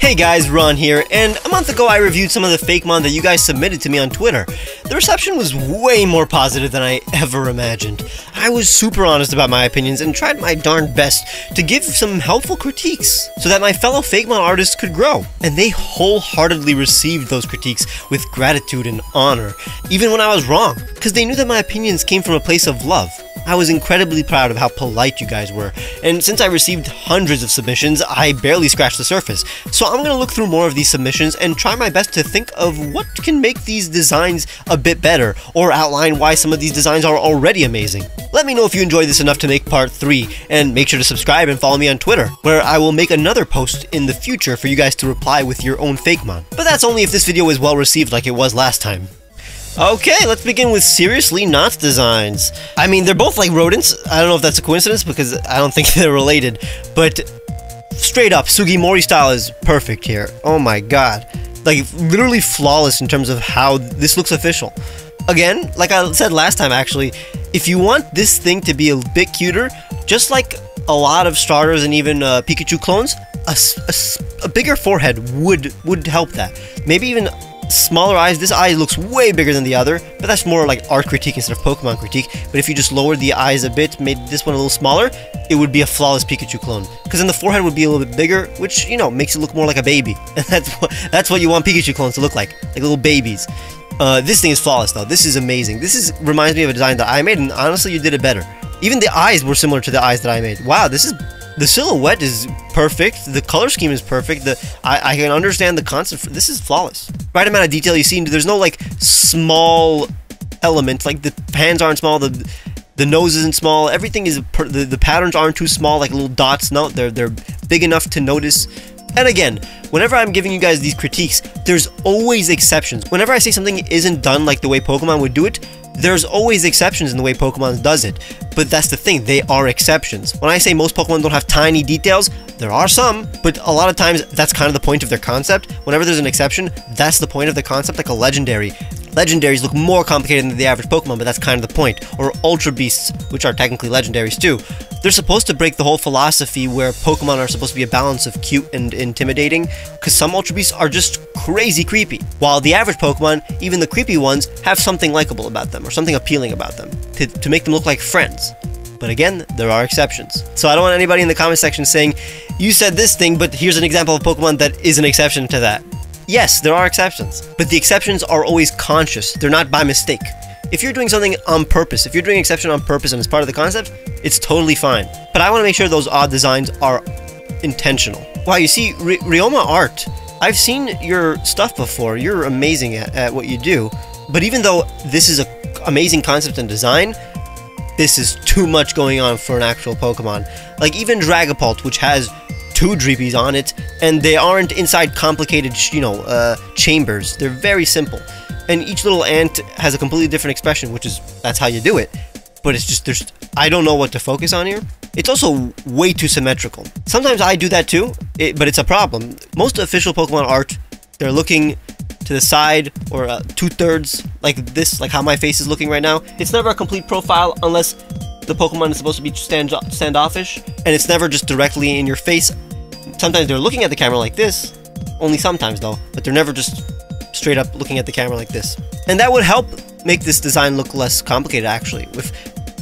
Hey guys, Ron here, and a month ago I reviewed some of the Fakemon that you guys submitted to me on Twitter. The reception was way more positive than I ever imagined. I was super honest about my opinions and tried my darn best to give some helpful critiques so that my fellow Fakemon artists could grow. And they wholeheartedly received those critiques with gratitude and honor, even when I was wrong, because they knew that my opinions came from a place of love. I was incredibly proud of how polite you guys were, and since I received hundreds of submissions, I barely scratched the surface. So I'm going to look through more of these submissions and try my best to think of what can make these designs a bit better, or outline why some of these designs are already amazing. Let me know if you enjoyed this enough to make part 3, and make sure to subscribe and follow me on Twitter, where I will make another post in the future for you guys to reply with your own Fakemon. But that's only if this video is well received like it was last time. Okay, let's begin with Seriously Not designs. I mean, they're both like rodents. I don't know if that's a coincidence because I don't think they're related. But straight up, Sugimori style is perfect here. Oh my god. Like, literally flawless in terms of how this looks official. Again, like I said last time actually, if you want this thing to be a bit cuter, just like a lot of starters and even Pikachu clones, a bigger forehead would help that. Maybe even smaller eyes. This eye looks way bigger than the other, but that's more like art critique instead of Pokemon critique. But if you just lowered the eyes a bit, made this one a little smaller, it would be a flawless Pikachu clone. Because then the forehead would be a little bit bigger, which, you know, makes it look more like a baby. And that's what you want Pikachu clones to look like little babies. This thing is flawless though. This is amazing. This reminds me of a design that I made, and honestly, you did it better. Even the eyes were similar to the eyes that I made. Wow, the silhouette is perfect, the color scheme is perfect, I can understand the concept. This is flawless. Right amount of detail you see, there's no like small element, like the hands aren't small, the nose isn't small, everything is, the patterns aren't too small, like little dots, no, they're big enough to notice. And again, whenever I'm giving you guys these critiques, there's always exceptions. Whenever I say something isn't done like the way Pokemon would do it, there's always exceptions in the way Pokemon does it. But that's the thing, they are exceptions. When I say most Pokemon don't have tiny details, there are some, but a lot of times that's kind of the point of their concept. Whenever there's an exception, that's the point of the concept, like a legendary. Legendaries look more complicated than the average Pokemon, but that's kind of the point. Or Ultra Beasts, which are technically legendaries too. They're supposed to break the whole philosophy where Pokemon are supposed to be a balance of cute and intimidating, because some Ultra Beasts are just crazy creepy, while the average Pokemon, even the creepy ones, have something likable about them, or something appealing about them, to make them look like friends. But again, there are exceptions. So I don't want anybody in the comment section saying, you said this thing, but here's an example of Pokemon that is an exception to that. Yes, there are exceptions, but the exceptions are always conscious. They're not by mistake. If you're doing something on purpose, if you're doing exception on purpose and it's part of the concept, it's totally fine. But I want to make sure those odd designs are intentional. Wow, you see, Ryoma art. I've seen your stuff before. You're amazing at what you do. But even though this is an amazing concept and design, this is too much going on for an actual Pokemon. Like even Dragapult, which has 2 Dreepies on it, and they aren't inside complicated, chambers. They're very simple. And each little ant has a completely different expression, that's how you do it. But it's just, I don't know what to focus on here. It's also way too symmetrical. Sometimes I do that too, but it's a problem. Most official Pokemon art, they're looking to the side, or 2/3, like this, like how my face is looking right now. It's never a complete profile unless the Pokemon is supposed to be standoffish, and it's never just directly in your face. Sometimes they're looking at the camera like this, only sometimes though, but they're never just straight up looking at the camera like this. And that would help make this design look less complicated actually. If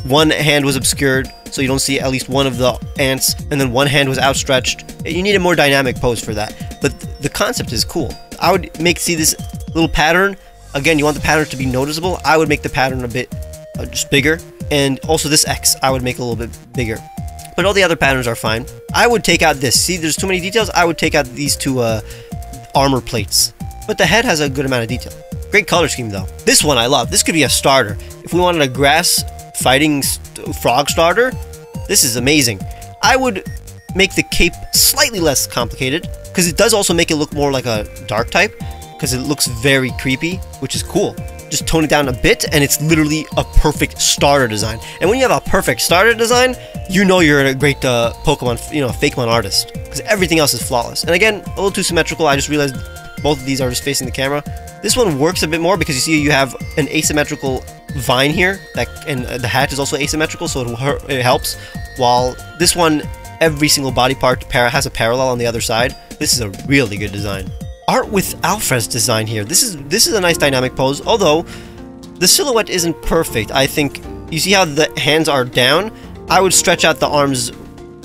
one hand was obscured, so you don't see at least one of the ants, and then one hand was outstretched, you need a more dynamic pose for that. But the concept is cool. I would see this little pattern, again, you want the pattern to be noticeable, I would make the pattern a bit just bigger, and also this X, I would make a little bit bigger. But all the other patterns are fine. I would take out this. See, there's too many details. I would take out these 2 armor plates. But the head has a good amount of detail. Great color scheme though. This one I love. This could be a starter. If we wanted a grass fighting frog starter, this is amazing. I would make the cape slightly less complicated, because it does also make it look more like a dark type, because it looks very creepy, which is cool. Just tone it down a bit, and it's literally a perfect starter design. And when you have a perfect starter design, you know you're a great Pokemon, Fakemon artist, because everything else is flawless. And again, a little too symmetrical. I just realized both of these are just facing the camera. This one works a bit more because you see you have an asymmetrical vine here, and the hat is also asymmetrical, so it helps. While this one every single body part has a parallel on the other side. This is a really good design. Art with Alfred's design here. This is a nice dynamic pose, although the silhouette isn't perfect. I think, you see how the hands are down? I would stretch out the arms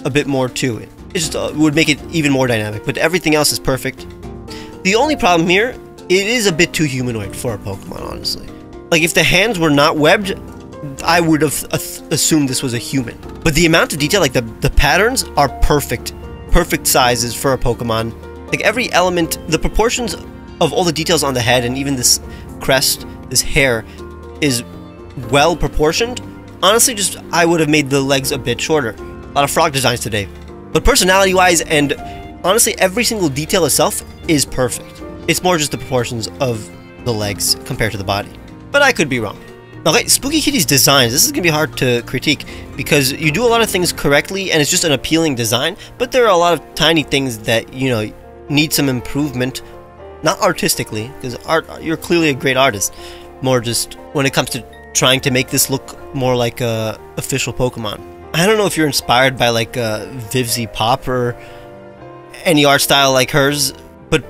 a bit more too. It just would make it even more dynamic, but everything else is perfect. The only problem here, it is a bit too humanoid for a Pokemon, honestly. Like, if the hands were not webbed, I would have assumed this was a human. But the amount of detail, like the patterns are perfect. Perfect sizes for a Pokemon. Like, every element, the proportions of all the details on the head and even this crest, this hair, is well proportioned. Honestly, just I would have made the legs a bit shorter. A lot of frog designs today. But personality-wise and honestly, every single detail itself is perfect. It's more just the proportions of the legs compared to the body. But I could be wrong. Okay, Spooky Kitty's designs, this is going to be hard to critique because you do a lot of things correctly and it's just an appealing design, but there are a lot of tiny things that, you know, need some improvement. Not artistically, because you're clearly a great artist. More just when it comes to trying to make this look more like a official Pokemon. I don't know if you're inspired by like Vivzy Pop or any art style like hers, but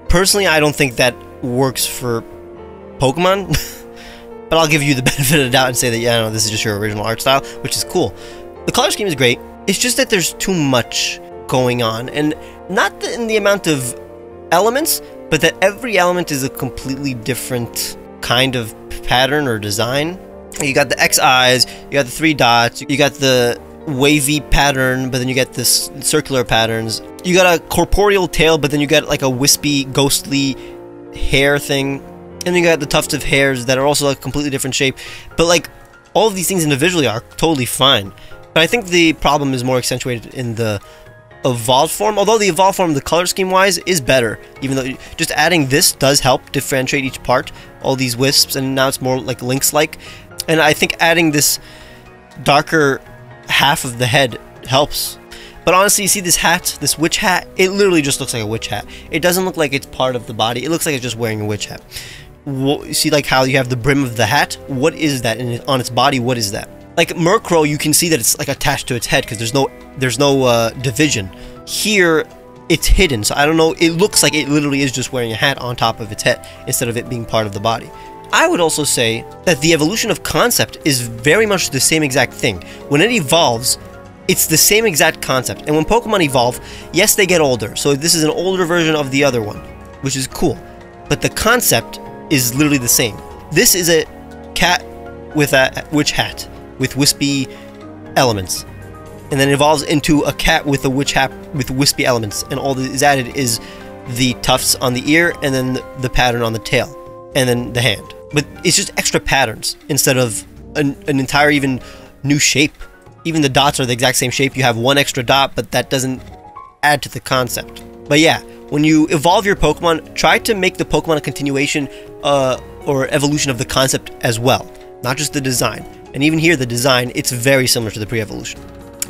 personally I don't think that works for Pokemon. But I'll give you the benefit of the doubt and say that, yeah, no, this is just your original art style, which is cool. The color scheme is great. It's just that there's too much going on, and not in the amount of elements, but that every element is a completely different kind of pattern or design. You got the X eyes, you got the 3 dots, you got the wavy pattern, but then you get this circular patterns. You got a corporeal tail, but then you got like a wispy, ghostly hair thing. And then you got the tufts of hairs that are also a completely different shape. But like, all of these things individually are totally fine. But I think the problem is more accentuated in the evolved form. Although the evolved form, the color scheme wise, is better. Even though just adding this does help differentiate each part. All these wisps, and now it's more like Lynx-like. And I think adding this darker half of the head helps. But honestly, you see this hat, this witch hat, it literally just looks like a witch hat. It doesn't look like it's part of the body. It looks like it's just wearing a witch hat. You see like how you have the brim of the hat? What is that on its body? What is that? Like Murkrow, you can see that it's like attached to its head because there's no division. Here, it's hidden, so I don't know. It looks like it literally is just wearing a hat on top of its head instead of it being part of the body. I would also say that the evolution of concept is very much the same exact thing. When it evolves, it's the same exact concept. And when Pokemon evolve, yes, they get older. So this is an older version of the other one, which is cool. But the concept is literally the same. This is a cat with a witch hat with wispy elements, and then it evolves into a cat with a witch hat with wispy elements, and all that is added is the tufts on the ear and then the pattern on the tail and then the hand. But it's just extra patterns instead of an entire even new shape. Even the dots are the exact same shape. You have one extra dot, but that doesn't add to the concept. But yeah, when you evolve your Pokemon, try to make the Pokemon a continuation or evolution of the concept as well, not just the design. And even here, the design, it's very similar to the pre-evolution.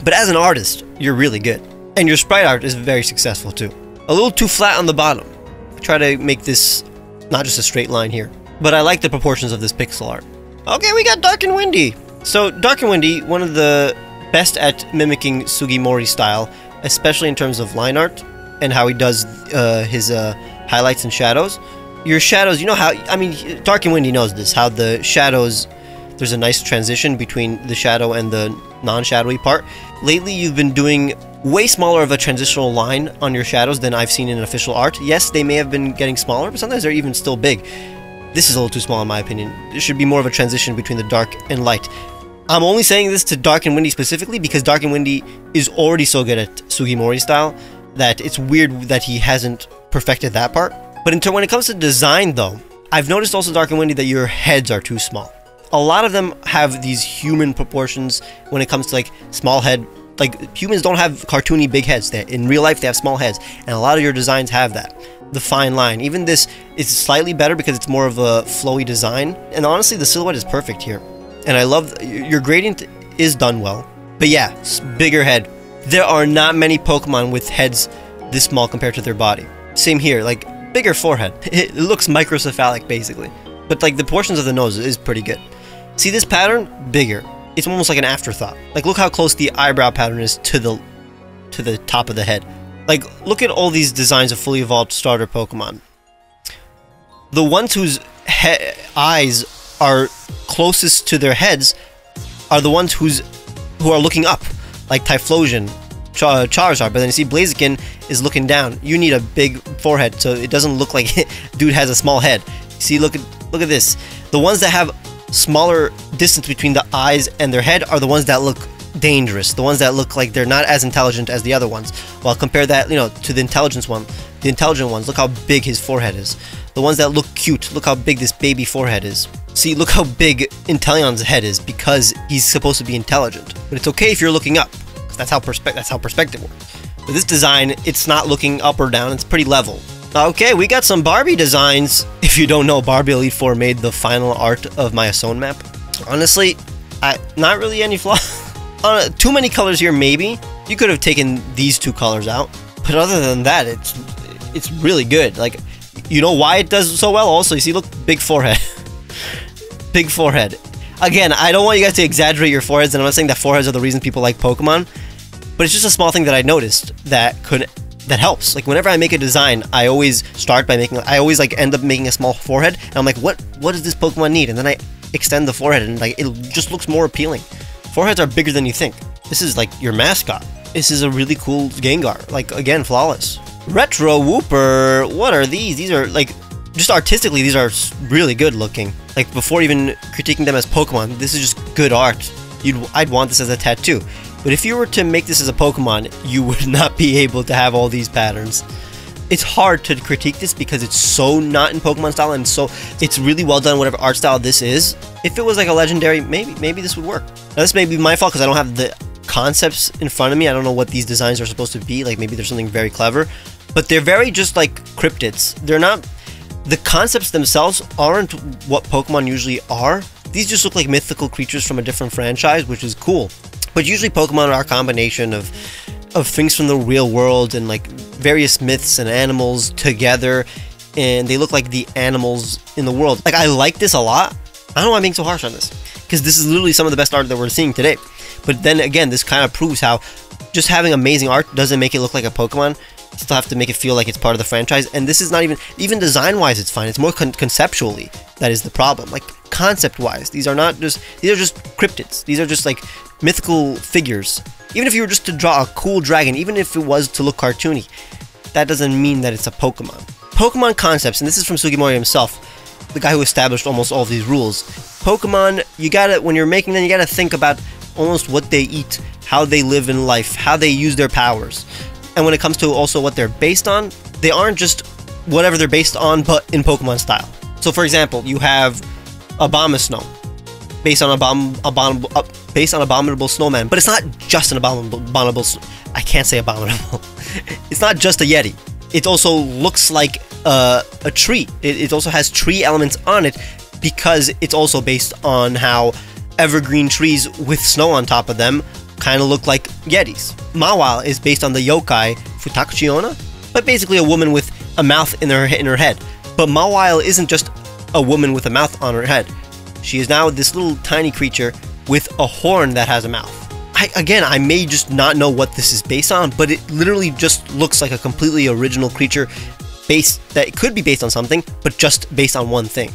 But as an artist, you're really good. And your sprite art is very successful too. A little too flat on the bottom. Try to make this not just a straight line here. But I like the proportions of this pixel art. Okay, we got Dark and Windy. So Dark and Windy, one of the best at mimicking Sugimori style, especially in terms of line art and how he does his highlights and shadows. Your shadows, you know how, I mean, Dark and Windy knows this, how the shadows, there's a nice transition between the shadow and the non-shadowy part. Lately, you've been doing way smaller of a transitional line on your shadows than I've seen in official art. Yes, they may have been getting smaller, but sometimes they're even still big. This is a little too small in my opinion. There should be more of a transition between the dark and light. I'm only saying this to Dark and Windy specifically because Dark and Windy is already so good at Sugimori style that it's weird that he hasn't perfected that part. But when it comes to design though, I've noticed also Dark and Windy that your heads are too small. A lot of them have these human proportions when it comes to like small head. Like humans don't have cartoony big heads. In real life they have small heads, and a lot of your designs have that. The fine line. Even this is slightly better because it's more of a flowy design. And honestly, the silhouette is perfect here. And I love your gradient is done well. But yeah, bigger head. There are not many Pokemon with heads this small compared to their body. Same here, like bigger forehead. It looks microcephalic basically. But like the portions of the nose is pretty good. See this pattern? Bigger. It's almost like an afterthought. Like look how close the eyebrow pattern is to to the top of the head. Like, look at all these designs of fully evolved starter Pokemon. The ones whose eyes are closest to their heads are the ones who are looking up, like Typhlosion, Charizard. But then you see Blaziken is looking down. You need a big forehead, so it doesn't look like dude has a small head. See, look at this. The ones that have smaller distance between the eyes and their head are the ones that look dangerous, the ones that look like they're not as intelligent as the other ones. Well, compare that, you know, to the intelligent ones. Look how big his forehead is. The ones that look cute, look how big this baby forehead is. See, look how big Inteleon's head is, because he's supposed to be intelligent. But it's okay if you're looking up, because that's how perspective works. But this design, it's not looking up or down, it's pretty level. Okay, we got some Barbie designs. If you don't know, Barbie Elite 4 made the final art of my Asone map. Honestly, not really any flaw. Too many colors here, maybe. You could have taken these 2 colors out. But other than that, it's really good. Like, you know why it does so well? Also, you see, look, big forehead. Big forehead. Again, I don't want you guys to exaggerate your foreheads, and I'm not saying that foreheads are the reason people like Pokemon, but it's just a small thing that I noticed that helps. Like, whenever I make a design, I always like end up making a small forehead, and I'm like, what does this Pokemon need? And then I extend the forehead, and like, it just looks more appealing. Foreheads are bigger than you think. This is like your mascot. This is a really cool Gengar. Like, again, flawless. Retro Wooper. What are these? These are like, just artistically, these are really good looking. Like, before even critiquing them as Pokemon, this is just good art. I'd want this as a tattoo. But if you were to make this as a Pokemon, you would not be able to have all these patterns. It's hard to critique this because it's so not in Pokemon style, and so it's really well done, whatever art style this is. If it was like a legendary, maybe this would work. Now, this may be my fault because I don't have the concepts in front of me. I don't know what these designs are supposed to be. Like, maybe there's something very clever, but they're very just like cryptids. They're not, the concepts themselves aren't what Pokemon usually are. These just look like mythical creatures from a different franchise, which is cool. But usually Pokemon are a combination of things from the real world and like various myths and animals together, and they look like the animals in the world. Like, I like this a lot. I don't know why I'm being so harsh on this, because this is literally some of the best art that we're seeing today. But then again, this kind of proves how just having amazing art doesn't make it look like a Pokemon. You still have to make it feel like it's part of the franchise, and this is not even design-wise, it's fine. It's more conceptually that is the problem. Like, concept-wise, these are just cryptids. These are just like mythical figures. Even if you were just to draw a cool dragon, even if it was to look cartoony, that doesn't mean that it's a Pokemon. Pokemon concepts, and this is from Sugimori himself, the guy who established almost all of these rules. Pokemon, when you're making them, you gotta think about almost what they eat, how they live in life, how they use their powers. And when it comes to also what they're based on, they aren't just whatever they're based on, but in Pokemon style. So for example, you have Abomasnow, based on Abominable Snowman, but it's not just an abominable. I can't say abominable. It's not just a Yeti. It also looks like a tree. It also has tree elements on it because it's also based on how evergreen trees with snow on top of them kind of look like Yetis. Mawile is based on the yokai Futakuchi Onna, but basically a woman with a mouth in her head. But Mawile isn't just a woman with a mouth on her head. She is now this little tiny creature with a horn that has a mouth. I may just not know what this is based on, but it literally just looks like a completely original creature that could be based on something, but just based on one thing.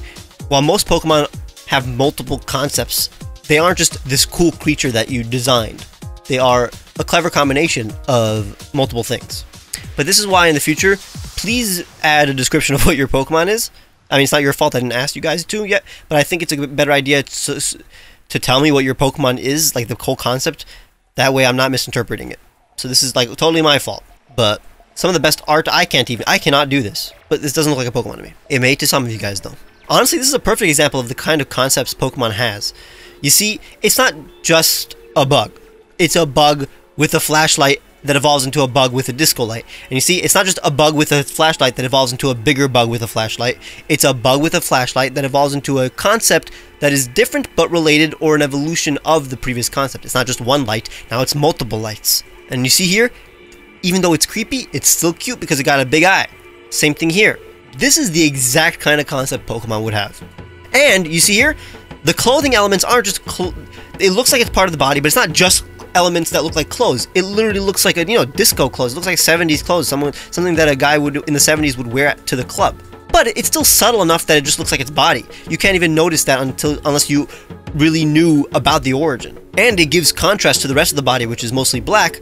While most Pokemon have multiple concepts, they aren't just this cool creature that you designed. They are a clever combination of multiple things. But this is why in the future, please add a description of what your Pokemon is. I mean, it's not your fault I didn't ask you guys to yet, but I think it's a better idea to tell me what your Pokemon is, like the whole concept. That way I'm not misinterpreting it. So this is like totally my fault. But some of the best art, I cannot do this. But this doesn't look like a Pokemon to me. It may to some of you guys though. Honestly, this is a perfect example of the kind of concepts Pokemon has. You see, it's not just a bug. It's a bug with a flashlight that evolves into a bug with a disco light. And you see, it's not just a bug with a flashlight that evolves into a bigger bug with a flashlight. It's a bug with a flashlight that evolves into a concept that is different but related, or an evolution of the previous concept. It's not just one light, now it's multiple lights. And you see here, even though it's creepy, it's still cute because it got a big eye. Same thing here. This is the exact kind of concept Pokemon would have. And you see here, the clothing elements aren't just it looks like it's part of the body, but it's not just elements that look like clothes. It literally looks like a, you know, disco clothes. It looks like 70s clothes, something that a guy would in the 70s would wear to the club. But it's still subtle enough that it just looks like its body. You can't even notice that unless you really knew about the origin. And it gives contrast to the rest of the body, which is mostly black.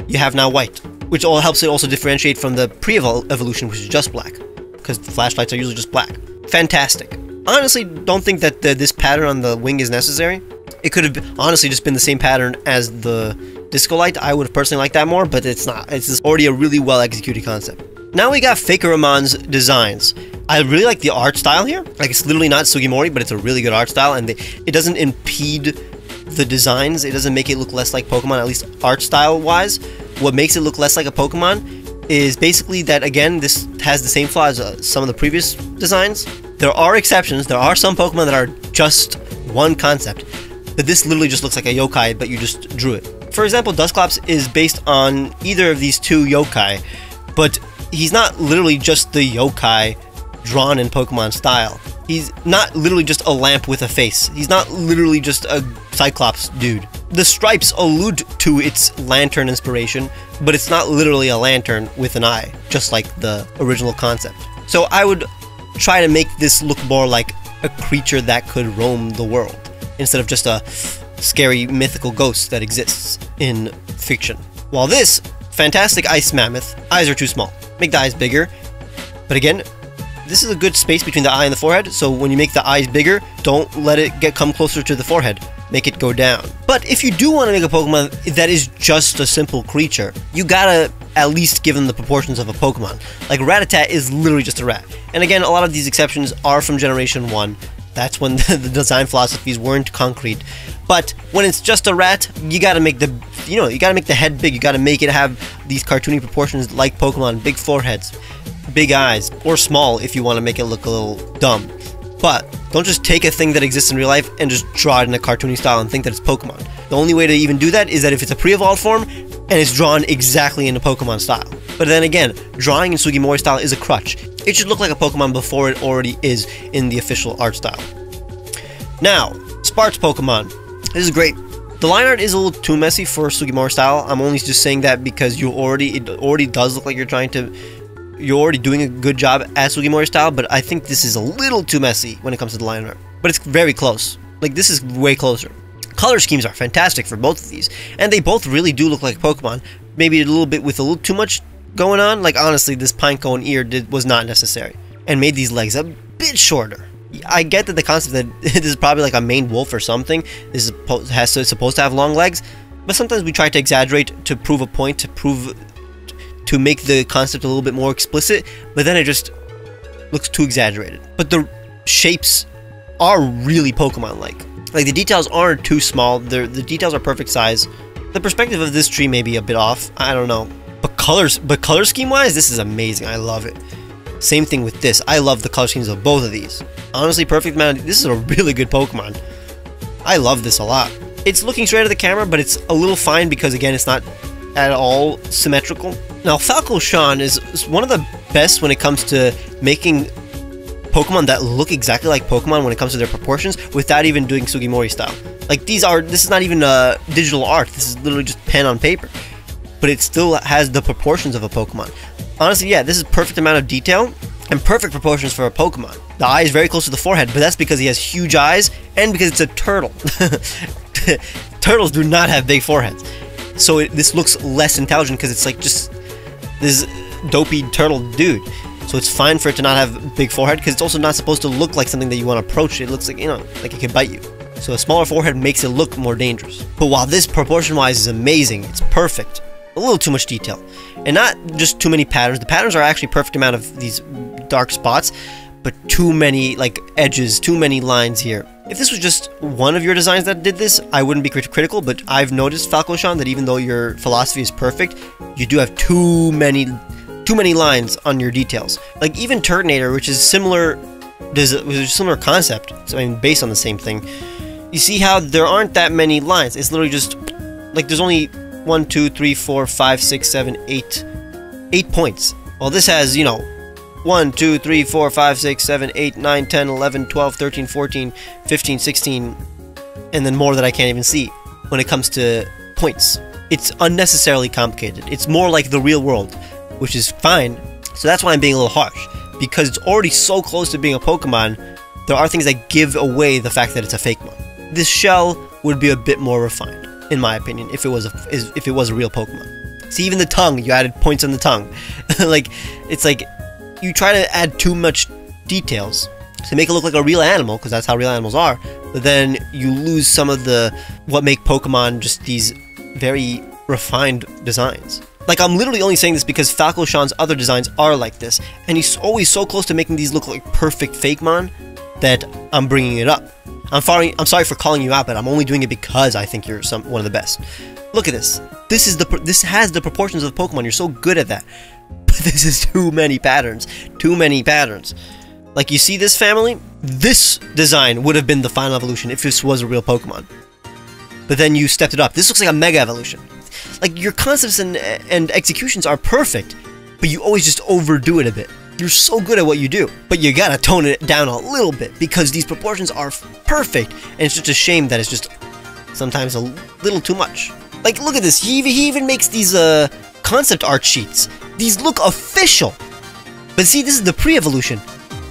You have now white, which all helps it also differentiate from the pre-evolution, which is just black, because the flashlights are usually just black. Fantastic. Honestly, don't think that this pattern on the wing is necessary. It could have honestly just been the same pattern as the disco light. I would have personally liked that more, but it's not. It's just already a really well executed concept. Now we got Fakeramon's designs. I really like the art style here. Like, it's literally not Sugimori, but it's a really good art style, and it doesn't impede the designs. It doesn't make it look less like Pokemon, at least art style wise. What makes it look less like a Pokemon is basically that, again, this has the same flaw as some of the previous designs. There are exceptions. There are some Pokemon that are just one concept, but this literally just looks like a yokai, but you just drew it. For example, Dusclops is based on either of these two yokai, but he's not literally just the yokai drawn in Pokemon style. He's not literally just a lamp with a face. He's not literally just a Cyclops dude. The stripes allude to its lantern inspiration, but it's not literally a lantern with an eye, just like the original concept. So I would try to make this look more like a creature that could roam the world, instead of just a scary mythical ghost that exists in fiction. While this fantastic Ice Mammoth, eyes are too small. Make the eyes bigger. But again, this is a good space between the eye and the forehead, so when you make the eyes bigger, don't let it come closer to the forehead. Make it go down. But if you do want to make a Pokemon that is just a simple creature, you gotta at least give them the proportions of a Pokemon. Like Rattata is literally just a rat. And again, a lot of these exceptions are from Generation 1. That's when the design philosophies weren't concrete. But when it's just a rat, you gotta make the, you gotta make the head big. You gotta make it have these cartoony proportions like Pokemon, big foreheads, big eyes, or small if you want to make it look a little dumb. But don't just take a thing that exists in real life and just draw it in a cartoony style and think that it's Pokemon. The only way to even do that is that if it's a pre-evolved form and it's drawn exactly in a Pokemon style. But then again, drawing in Sugimori style is a crutch. It should look like a Pokemon before it already is in the official art style. Now, Sparks Pokemon. This is great. The line art is a little too messy for Sugimori style. I'm only just saying that because it already does look like you're already doing a good job at Sugimori style, but I think this is a little too messy when it comes to the line art. But it's very close. Like, this is way closer. Color schemes are fantastic for both of these, and they both really do look like Pokemon. Maybe a little bit with a little too much going on. Like, honestly, this Pinecone ear was not necessary, and made these legs a bit shorter. I get that the concept that this is probably like a maned wolf or something. This is supposed to have long legs, but sometimes we try to exaggerate to prove a point, to make the concept a little bit more explicit, but then it just looks too exaggerated. But the shapes are really Pokemon-like. Like, the details aren't too small. The details are perfect size. The perspective of this tree may be a bit off. I don't know. But color scheme-wise, this is amazing. I love it. Same thing with this. I love the color schemes of both of these. Honestly, perfect man. This is a really good Pokemon. I love this a lot. It's looking straight at the camera, but it's a little fine because, again, it's not at all symmetrical. Now, Falco-Shawn is one of the best when it comes to making Pokemon that look exactly like Pokemon when it comes to their proportions without even doing Sugimori style. Like, this is not even digital art. This is literally just pen on paper. But it still has the proportions of a Pokemon. Honestly, yeah, this is perfect amount of detail and perfect proportions for a Pokemon. The eye is very close to the forehead, but that's because he has huge eyes and because it's a turtle. Turtles do not have big foreheads. So this looks less intelligent because it's like just this dopey turtle dude. So it's fine for it to not have a big forehead because it's also not supposed to look like something that you want to approach. It looks like, like it could bite you. So a smaller forehead makes it look more dangerous. But while this proportion-wise is amazing, it's perfect. A little too much detail. And not just too many patterns. The patterns are actually perfect amount of these dark spots, but too many like edges, too many lines here. If this was just one of your designs that did this, I wouldn't be critical, but I've noticed, Falco-Shawn, that even though your philosophy is perfect, you do have too many lines on your details. Like even Turtonator, which is similar concept, so I mean based on the same thing. You see how there aren't that many lines. It's literally just like there's only 1, 2, 3, 4, 5, 6, 7, 8 points. Well, this has, 1, 2, 3, 4, 5, 6, 7, 8, 9, 10, 11, 12, 13, 14, 15, 16, and then more that I can't even see when it comes to points. It's unnecessarily complicated. It's more like the real world, which is fine. So that's why I'm being a little harsh, because it's already so close to being a Pokemon. There are things that give away the fact that it's a Fakemon. This shell would be a bit more refined, in my opinion, if it was a real Pokemon. See, even the tongue, you added points on the tongue. Like, it's like you try to add too much details to make it look like a real animal, because that's how real animals are, but then you lose some of what make Pokemon just these very refined designs. Like, I'm literally only saying this because Falco Sean's other designs are like this, and he's always so close to making these look like perfect Fakemon that I'm bringing it up. I'm sorry for calling you out, but I'm only doing it because I think you're one of the best. Look at this. This has the proportions of Pokemon. You're so good at that. But this is too many patterns. Too many patterns. Like, you see this family? This design would have been the final evolution if this was a real Pokemon. But then you stepped it up. This looks like a Mega Evolution. Like, your concepts and executions are perfect, but you always just overdo it a bit. You're so good at what you do, but you gotta tone it down a little bit, because these proportions are perfect, and it's just a shame that it's just sometimes a little too much. Like, look at this. He even makes these concept art sheets. These look official. But see, this is the pre-evolution,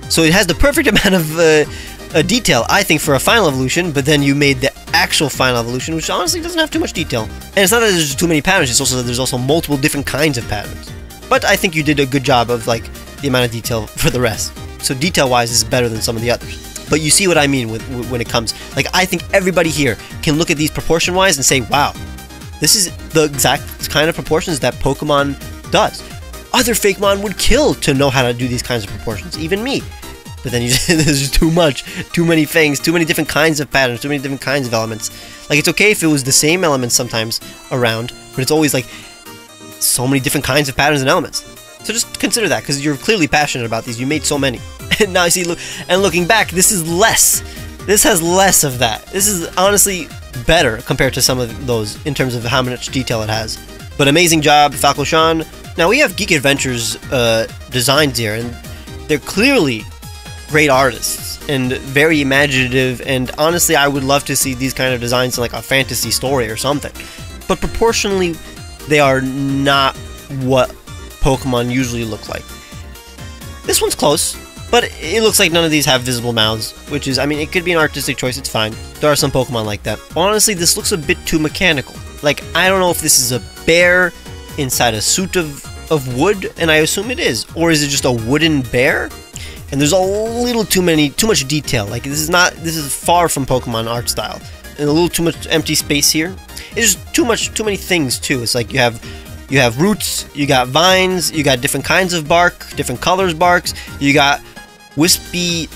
so it has the perfect amount of detail, I think, for a final evolution, but then you made the actual final evolution, which honestly doesn't have too much detail. And it's not that there's too many patterns, it's also that there's also multiple different kinds of patterns. But I think you did a good job of, like, the amount of detail for the rest. So detail-wise, this is better than some of the others. But you see what I mean when it comes. Like, I think everybody here can look at these proportion-wise and say, wow, this is the exact kind of proportions that Pokemon does. Other Fakemon would kill to know how to do these kinds of proportions, even me. But then there's just too much, too many things, too many different kinds of patterns, too many different kinds of elements. Like, it's okay if it was the same elements sometimes around, but it's always like so many different kinds of patterns and elements. So just consider that, because you're clearly passionate about these. You made so many. And now I see, looking back, this is less. This has less of that. This is honestly better compared to some of those in terms of how much detail it has. But amazing job, Falco Sean. Now we have Geek Adventures designs here, and they're clearly great artists and very imaginative, and honestly I would love to see these kind of designs in like a fantasy story or something. But proportionally, they are not what Pokemon usually look like. This one's close, but it looks like none of these have visible mouths, which is, I mean, it could be an artistic choice, it's fine. There are some Pokemon like that. Honestly, this looks a bit too mechanical. Like, I don't know if this is a bear inside a suit of wood, and I assume it is, or is it just a wooden bear? And there's a little too much detail. Like, this is far from Pokemon art style, and a little too much empty space here. It's just too many things too. It's like you have roots, you got vines, you got different kinds of bark, different colors barks, you got wispy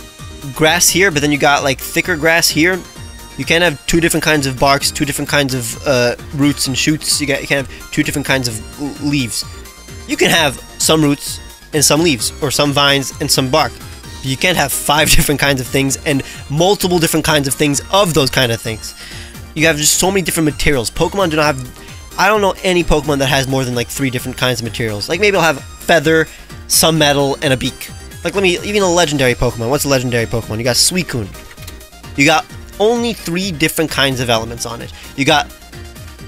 grass here, but then you got like thicker grass here. You can't have two different kinds of barks, two different kinds of roots and shoots. You can't have two different kinds of leaves. You can have some roots and some leaves, or some vines and some bark. You can't have 5 different kinds of things and multiple different kinds of things of those kind of things. You have just so many different materials. Pokemon do not have... I don't know any Pokemon that has more than like 3 different kinds of materials. Like, maybe I'll have feather, some metal, and a beak. Like, even a legendary Pokemon. What's a legendary Pokemon? You got Suicune. You got only 3 different kinds of elements on it. You got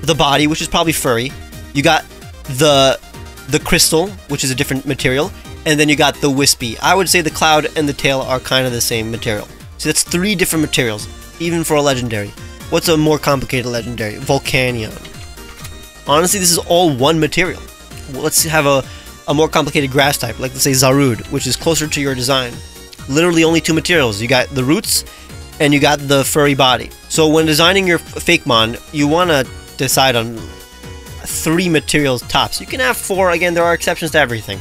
the body, which is probably furry. You got the crystal, which is a different material. And then you got the wispy. I would say the cloud and the tail are kind of the same material. So that's 3 different materials, even for a legendary. What's a more complicated legendary? Volcanion. Honestly, this is all one material. Let's have a more complicated grass type, like let's say Zarude, which is closer to your design. Literally only 2 materials. You got the roots, and you got the furry body. So when designing your Fakemon, you want to decide on 3 materials tops. You can have 4, again, there are exceptions to everything.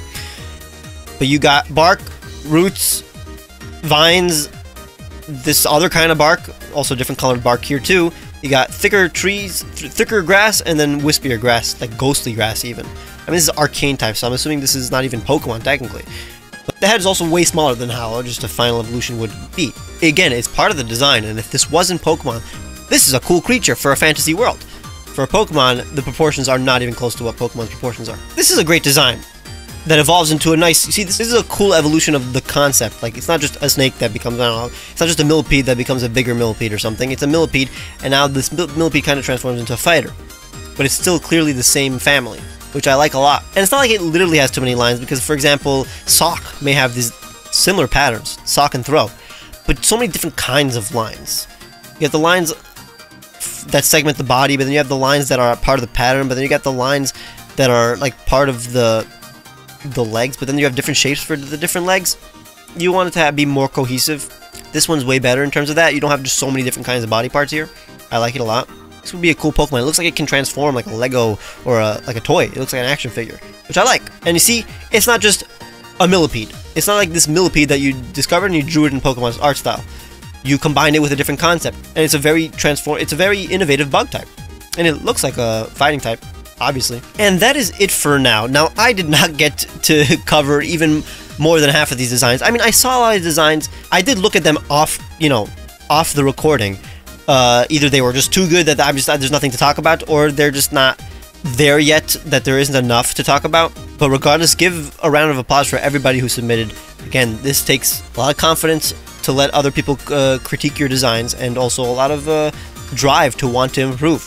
But you got bark, roots, vines, this other kind of bark, also different colored bark here too. You got thicker trees, thicker grass, and then wispier grass, like ghostly grass even. I mean, this is arcane type, so I'm assuming this is not even Pokemon technically. But the head is also way smaller than how just a final evolution would be. Again, it's part of the design, and if this wasn't Pokemon, this is a cool creature for a fantasy world. For a Pokemon, the proportions are not even close to what Pokemon's proportions are. This is a great design that evolves into a nice... You see, this is a cool evolution of the concept. Like, it's not just a snake that becomes... I don't know. It's not just a millipede that becomes a bigger millipede or something. It's a millipede, and now this millipede kind of transforms into a fighter. but it's still clearly the same family, which I like a lot. And it's not like it literally has too many lines, because for example, Sock may have these similar patterns, Sock and Throw, but so many different kinds of lines. You have the lines that segment the body, but then you have the lines that are part of the pattern, but then you got the lines that are like part of the legs, but then you have different shapes for the different legs. You want it to be more cohesive. This one's way better in terms of that. You don't have just so many different kinds of body parts here. I like it a lot. This would be a cool Pokemon. It looks like it can transform like a Lego or like a toy. It looks like an action figure, which I like. And you see, it's not just a millipede. It's not like this millipede that you discovered and you drew it in Pokemon's art style. You combined it with a different concept, and it's a very innovative bug type, and it looks like a fighting type, obviously. And that is it for now. Now, I did not get to cover even more than half of these designs. I mean, I saw a lot of designs. I did look at them off the recording. Either they were just too good that there's nothing to talk about, or they're just not there yet, that there isn't enough to talk about. But regardless, give a round of applause for everybody who submitted. Again, this takes a lot of confidence to let other people critique your designs, and also a lot of drive to want to improve.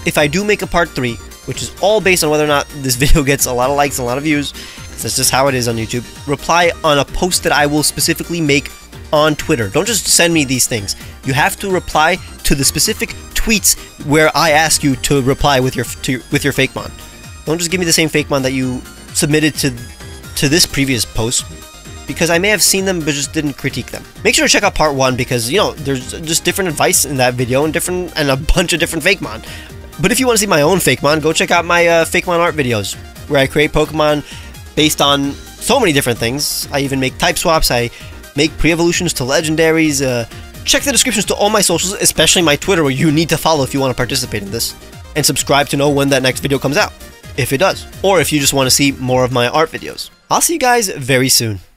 If I do make a part 3, which is all based on whether or not this video gets a lot of likes and a lot of views, because that's just how it is on YouTube, reply on a post that I will specifically make on Twitter. Don't just send me these things. You have to reply to the specific tweets where I ask you to reply with your Fakemon. Don't just give me the same Fakemon that you submitted to this previous post, because I may have seen them but just didn't critique them. Make sure to check out part 1, because there's just different advice in that video and a bunch of different Fakemon. But if you want to see my own Fakemon, go check out my Fakemon art videos, where I create Pokemon based on so many different things. I even make type swaps, I make pre-evolutions to legendaries. Check the descriptions to all my socials, especially my Twitter, where you need to follow if you want to participate in this. And subscribe to know when that next video comes out, if it does. Or if you just want to see more of my art videos. I'll see you guys very soon.